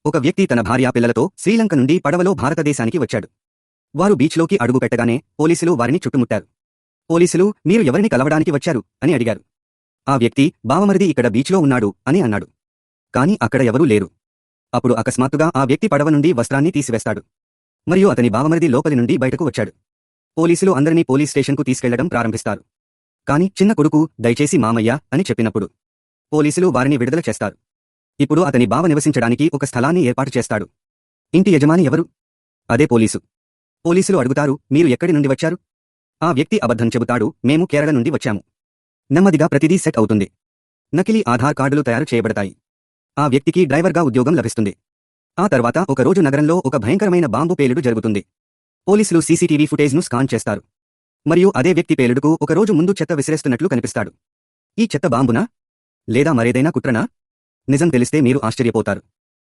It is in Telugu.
ఒక వ్యక్తి తన భార్య పిల్లలతో శ్రీలంక నుండి పడవలో భారతదేశానికి వచ్చాడు. వారు బీచ్లోకి అడుగు పెట్టగానే పోలీసులు వారిని చుట్టుముట్టారు. పోలీసులు మీరు ఎవరిని కలవడానికి వచ్చారు అని అడిగారు. ఆ వ్యక్తి బావమరిది ఇక్కడ బీచ్లో ఉన్నాడు అని అన్నాడు. కాని అక్కడ ఎవరూ లేరు. అప్పుడు అకస్మాత్తుగా ఆ వ్యక్తి పడవ నుండి వస్త్రాన్ని తీసివేస్తాడు. మరియు అతని బావమరిది లోపలి నుండి బయటకు వచ్చాడు. పోలీసులు అందరినీ పోలీస్ స్టేషన్కు తీసుకెళ్లడం ప్రారంభిస్తారు. కాని చిన్న కొడుకు దయచేసి మామయ్య అని చెప్పినప్పుడు పోలీసులు వారిని విడుదల చేస్తారు. ఇప్పుడు అతని బావ నివసించడానికి ఒక స్థలాన్ని ఏర్పాటు చేస్తాడు. ఇంటి యజమాని ఎవరు? అదే పోలీసు. పోలీసులు అడుగుతారు, మీరు ఎక్కడి నుండి వచ్చారు? ఆ వ్యక్తి అబద్ధం చెబుతాడు, మేము కేరళ నుండి వచ్చాము. నెమ్మదిగా ప్రతిదీ సెట్ అవుతుంది. నకిలీ ఆధార్ కార్డులు తయారు చేయబడతాయి. ఆ వ్యక్తికి డ్రైవర్గా ఉద్యోగం లభిస్తుంది. ఆ తర్వాత ఒక రోజు నగరంలో ఒక భయంకరమైన బాంబు పేలుడు జరుగుతుంది. పోలీసులు సీసీటీవీ ఫుటేజ్ను స్కాన్ చేస్తారు. మరియు అదే వ్యక్తి పేలుడుకు ఒక రోజు ముందు చెత్త విసిరేస్తున్నట్లు కనిపిస్తాడు. ఈ చెత్త బాంబునా? లేదా మరేదైనా కుట్రనా? నిజం తెలిస్తే మీరు ఆశ్చర్యపోతారు.